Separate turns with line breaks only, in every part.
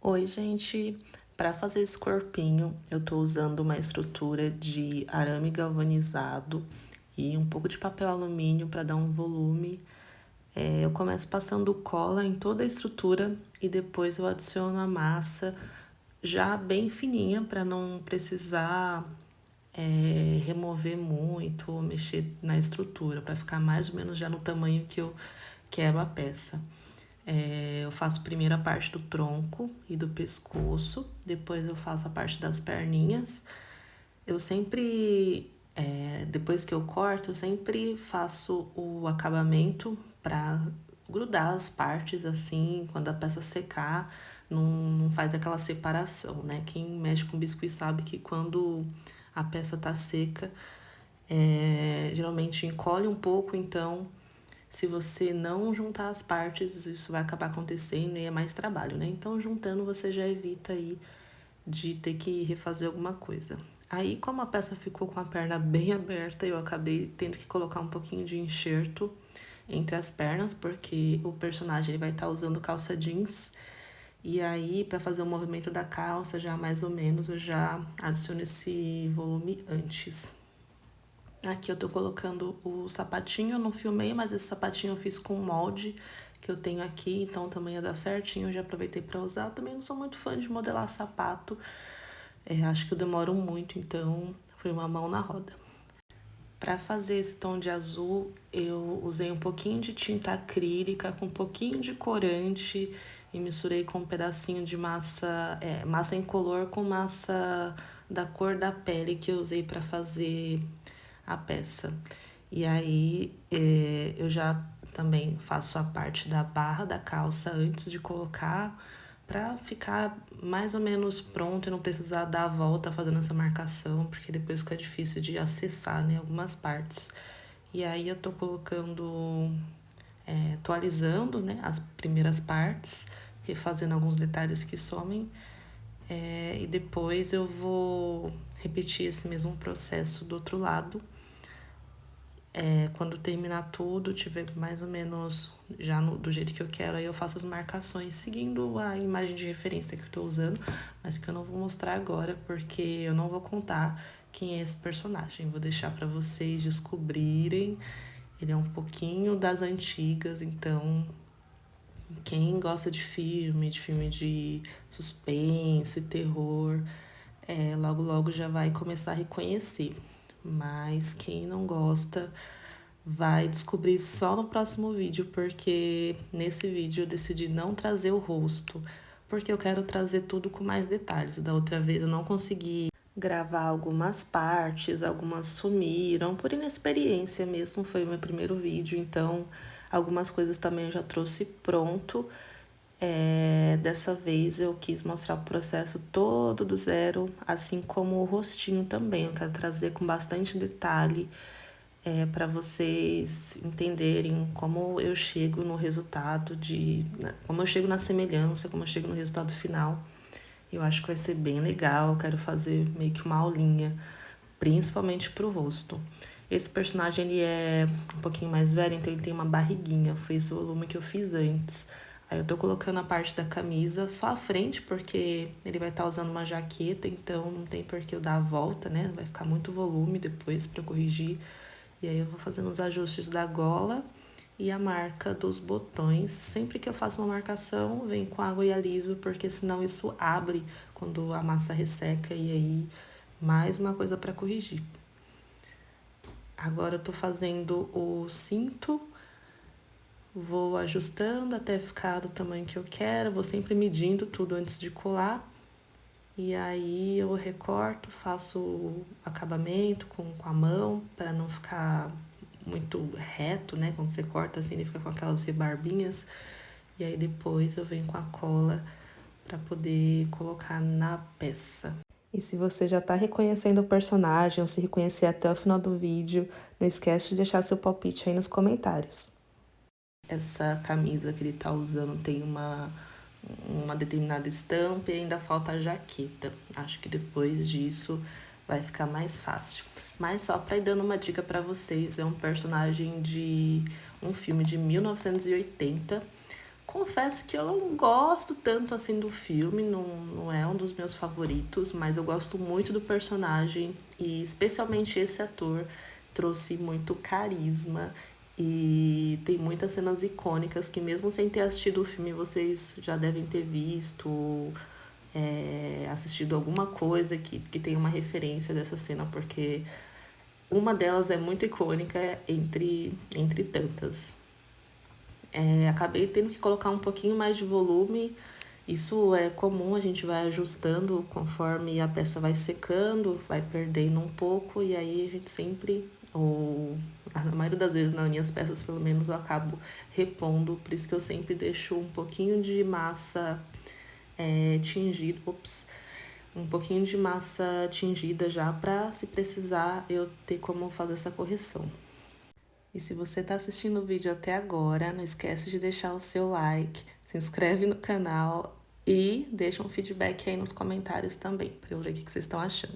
Oi, gente. Para fazer esse corpinho, eu tô usando uma estrutura de arame galvanizado e um pouco de papel alumínio para dar um volume. Eu começo passando cola em toda a estrutura e depois eu adiciono a massa já bem fininha para não precisar remover muito ou mexer na estrutura, para ficar mais ou menos já no tamanho que eu quero a peça. Eu faço primeiro a parte do tronco e do pescoço, depois eu faço a parte das perninhas. Eu sempre, depois que eu corto, eu sempre faço o acabamento para grudar as partes assim, quando a peça secar, não faz aquela separação, né? Quem mexe com biscuit sabe que quando a peça tá seca, geralmente encolhe um pouco, então se você não juntar as partes, isso vai acabar acontecendo e é mais trabalho, né? Então, juntando, você já evita aí de ter que refazer alguma coisa. Aí, como a peça ficou com a perna bem aberta, eu acabei tendo que colocar um pouquinho de enxerto entre as pernas, porque o personagem ele vai estar usando calça jeans. E aí, para fazer o movimento da calça, já mais ou menos, eu já adiciono esse volume antes. Aqui eu tô colocando o sapatinho, eu não filmei, mas esse sapatinho eu fiz com molde que eu tenho aqui, então o tamanho dá certinho, eu já aproveitei para usar. Eu também não sou muito fã de modelar sapato, acho que eu demoro muito, então foi uma mão na roda. Para fazer esse tom de azul, eu usei um pouquinho de tinta acrílica com um pouquinho de corante e misturei com um pedacinho de massa incolor com massa da cor da pele que eu usei para fazer a peça. E aí eu já também faço a parte da barra da calça antes de colocar para ficar mais ou menos pronto e não precisar dar a volta fazendo essa marcação, porque depois fica difícil de acessar, né, algumas partes. E aí eu tô colocando, tô alisando, né, as primeiras partes, refazendo alguns detalhes que somem, e depois eu vou repetir esse mesmo processo do outro lado. Quando terminar tudo, tiver mais ou menos já do jeito que eu quero, aí eu faço as marcações seguindo a imagem de referência que eu tô usando, mas que eu não vou mostrar agora porque eu não vou contar quem é esse personagem. Vou deixar para vocês descobrirem. Ele é um pouquinho das antigas, então quem gosta de filme de suspense, terror, logo logo já vai começar a reconhecer. Mas quem não gosta vai descobrir só no próximo vídeo, porque nesse vídeo eu decidi não trazer o rosto, porque eu quero trazer tudo com mais detalhes. Da outra vez eu não consegui gravar algumas partes, algumas sumiram, por inexperiência mesmo, foi o meu primeiro vídeo, então algumas coisas também eu já trouxe pronto. Dessa vez eu quis mostrar o processo todo do zero, assim como o rostinho também. Eu quero trazer com bastante detalhe para vocês entenderem como eu chego no resultado como eu chego na semelhança, como eu chego no resultado final. Eu acho que vai ser bem legal. Eu quero fazer meio que uma aulinha, principalmente pro rosto. Esse personagem ele é um pouquinho mais velho, então ele tem uma barriguinha. Foi esse volume que eu fiz antes. Aí eu tô colocando a parte da camisa só a frente, porque ele vai estar usando uma jaqueta, então não tem por que eu dar a volta, né? Vai ficar muito volume depois para corrigir. E aí eu vou fazendo os ajustes da gola e a marca dos botões. Sempre que eu faço uma marcação, vem com água e aliso, porque senão isso abre quando a massa resseca e aí mais uma coisa para corrigir. Agora eu tô fazendo o cinto, vou ajustando até ficar do tamanho que eu quero, vou sempre medindo tudo antes de colar. E aí eu recorto, faço o acabamento com a mão para não ficar muito reto, né? Quando você corta assim, ele fica com aquelas rebarbinhas. E aí depois eu venho com a cola para poder colocar na peça. E se você já tá reconhecendo o personagem ou se reconhecer até o final do vídeo, não esquece de deixar seu palpite aí nos comentários. Essa camisa que ele tá usando tem uma determinada estampa e ainda falta a jaqueta. Acho que depois disso vai ficar mais fácil. Mas só para ir dando uma dica para vocês, é um personagem de um filme de 1980, Confesso que eu não gosto tanto assim do filme, não é um dos meus favoritos, mas eu gosto muito do personagem e especialmente esse ator trouxe muito carisma e tem muitas cenas icônicas que mesmo sem ter assistido o filme vocês já devem ter visto, assistido alguma coisa que tenha uma referência dessa cena, porque uma delas é muito icônica entre tantas. Acabei tendo que colocar um pouquinho mais de volume. Isso é comum, a gente vai ajustando conforme a peça vai secando, vai perdendo um pouco, e aí a gente sempre, ou na maioria das vezes nas minhas peças pelo menos, eu acabo repondo, por isso que eu sempre deixo um pouquinho de massa tingida, um pouquinho de massa tingida já para se precisar eu ter como fazer essa correção. E se você está assistindo o vídeo até agora, não esquece de deixar o seu like, se inscreve no canal e deixa um feedback aí nos comentários também, para eu ver o que vocês estão achando.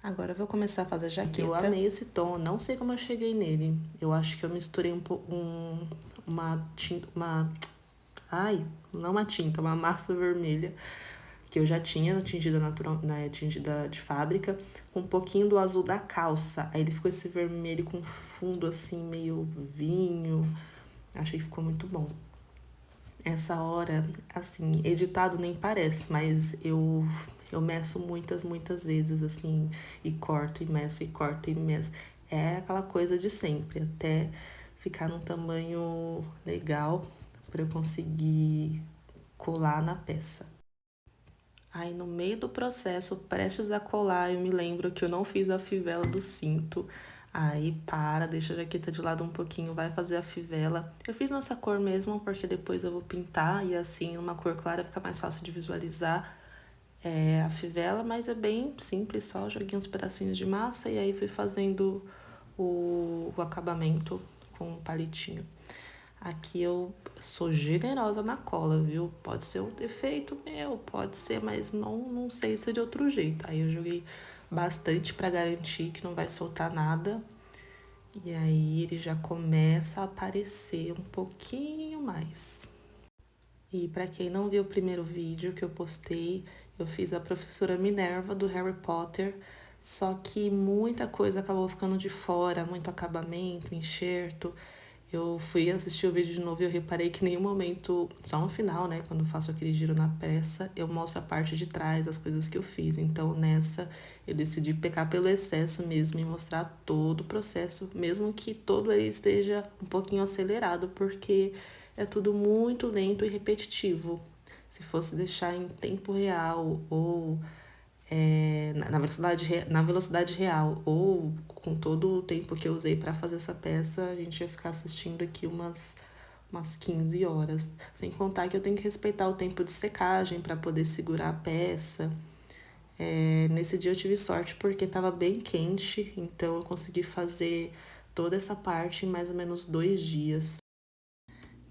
Agora eu vou começar a fazer a jaqueta. Eu amei esse tom, não sei como eu cheguei nele. Eu acho que eu misturei uma tinta, não uma tinta, uma massa vermelha que eu já tinha tingida natural, né, tingida de fábrica, com um pouquinho do azul da calça. Aí ele ficou esse vermelho com fundo assim, meio vinho. Achei que ficou muito bom. Essa hora, assim, editado nem parece, mas eu meço muitas vezes, assim, e corto e meço, e corto e meço. É aquela coisa de sempre, até ficar num tamanho legal para eu conseguir colar na peça. Aí no meio do processo, prestes a colar, eu me lembro que eu não fiz a fivela do cinto. Aí deixa a jaqueta de lado um pouquinho, vai fazer a fivela. Eu fiz nessa cor mesmo, porque depois eu vou pintar e assim, uma cor clara fica mais fácil de visualizar a fivela, mas é bem simples, só joguei uns pedacinhos de massa e aí fui fazendo o acabamento com um palitinho. Aqui eu sou generosa na cola, viu? Pode ser um defeito meu, pode ser, mas não sei se é de outro jeito. Aí eu joguei bastante para garantir que não vai soltar nada. E aí ele já começa a aparecer um pouquinho mais. E para quem não viu o primeiro vídeo que eu postei, eu fiz a professora Minerva do Harry Potter, só que muita coisa acabou ficando de fora, muito acabamento, enxerto. Eu fui assistir o vídeo de novo e eu reparei que em nenhum momento, só no final, né, quando eu faço aquele giro na peça, eu mostro a parte de trás, as coisas que eu fiz. Então, nessa, eu decidi pecar pelo excesso mesmo e mostrar todo o processo, mesmo que todo ele esteja um pouquinho acelerado, porque é tudo muito lento e repetitivo. Se fosse deixar em tempo real ou na velocidade real ou com todo o tempo que eu usei para fazer essa peça, a gente ia ficar assistindo aqui umas 15 horas. Sem contar que eu tenho que respeitar o tempo de secagem para poder segurar a peça. Nesse dia eu tive sorte porque estava bem quente, então eu consegui fazer toda essa parte em mais ou menos 2 dias.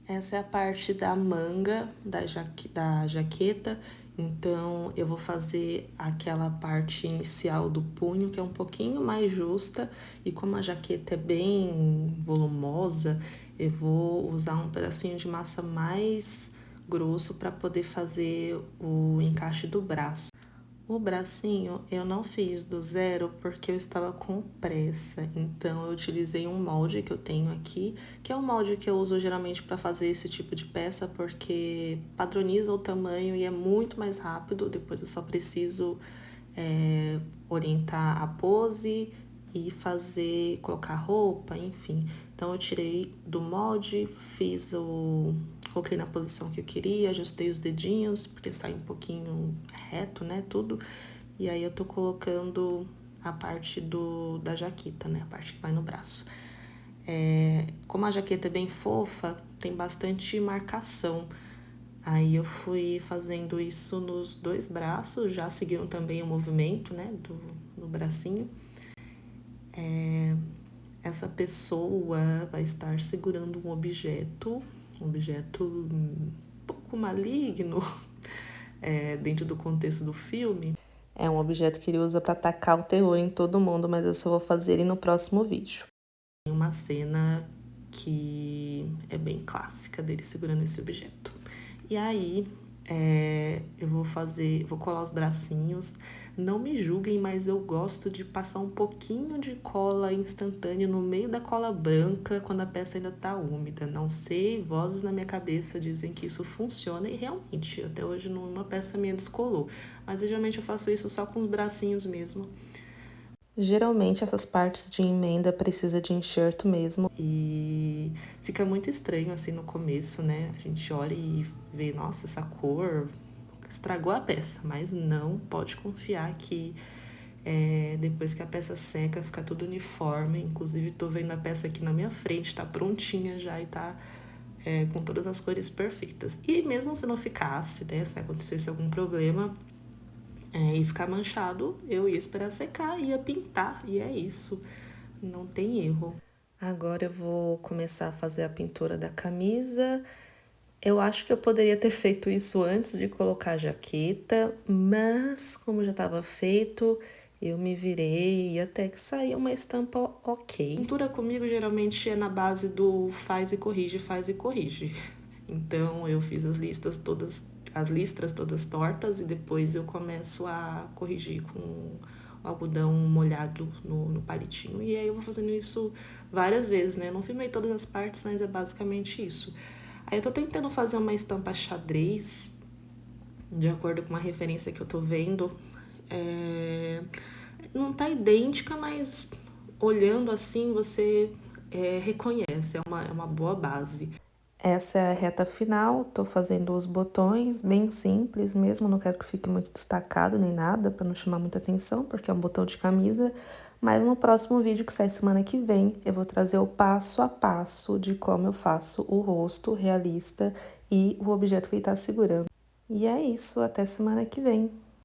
Essa é a parte da manga da jaqueta, então eu vou fazer aquela parte inicial do punho, que é um pouquinho mais justa, e como a jaqueta é bem volumosa, eu vou usar um pedacinho de massa mais grosso para poder fazer o encaixe do braço. O bracinho eu não fiz do zero porque eu estava com pressa, então eu utilizei um molde que eu tenho aqui, que é um molde que eu uso geralmente para fazer esse tipo de peça, porque padroniza o tamanho e é muito mais rápido. Depois eu só preciso orientar a pose e colocar roupa, enfim. Então eu tirei do molde, coloquei na posição que eu queria, ajustei os dedinhos, porque sai um pouquinho reto, né, tudo. E aí eu tô colocando a parte da jaqueta, né, a parte que vai no braço. Como a jaqueta é bem fofa, tem bastante marcação. Aí eu fui fazendo isso nos 2 braços, já seguiram também o movimento, né, do bracinho. Essa pessoa vai estar segurando um objeto um pouco maligno, dentro do contexto do filme. É um objeto que ele usa para atacar o terror em todo mundo, mas eu só vou fazer ele no próximo vídeo. Tem uma cena que é bem clássica dele segurando esse objeto. E aí, vou colar os bracinhos. Não me julguem, mas eu gosto de passar um pouquinho de cola instantânea no meio da cola branca quando a peça ainda tá úmida. Não sei, vozes na minha cabeça dizem que isso funciona e realmente, até hoje nenhuma peça minha descolou. Mas geralmente eu faço isso só com os bracinhos mesmo. Geralmente essas partes de emenda precisa de enxerto mesmo e fica muito estranho assim no começo, né? A gente olha e vê, nossa, essa cor estragou a peça, mas não pode confiar que depois que a peça seca fica tudo uniforme. Inclusive tô vendo a peça aqui na minha frente, tá prontinha já e tá com todas as cores perfeitas. E mesmo se não ficasse, né? Se acontecesse algum problema, e ficar manchado, eu ia esperar secar, ia pintar, e é isso. Não tem erro. Agora eu vou começar a fazer a pintura da camisa. Eu acho que eu poderia ter feito isso antes de colocar a jaqueta, mas como já estava feito, eu me virei e até que saiu uma estampa ok. Pintura comigo geralmente é na base do faz e corrige, faz e corrige. Então eu fiz as listras todas tortas e depois eu começo a corrigir com o algodão molhado no palitinho. E aí eu vou fazendo isso várias vezes, né? Eu não filmei todas as partes, mas é basicamente isso. Aí eu tô tentando fazer uma estampa xadrez, de acordo com uma referência que eu tô vendo. Não tá idêntica, mas olhando assim você reconhece, é uma boa base. Essa é a reta final, tô fazendo os botões bem simples mesmo, não quero que fique muito destacado nem nada, para não chamar muita atenção, porque é um botão de camisa. Mas no próximo vídeo, que sai semana que vem, eu vou trazer o passo a passo de como eu faço o rosto realista e o objeto que ele tá segurando. E é isso, até semana que vem.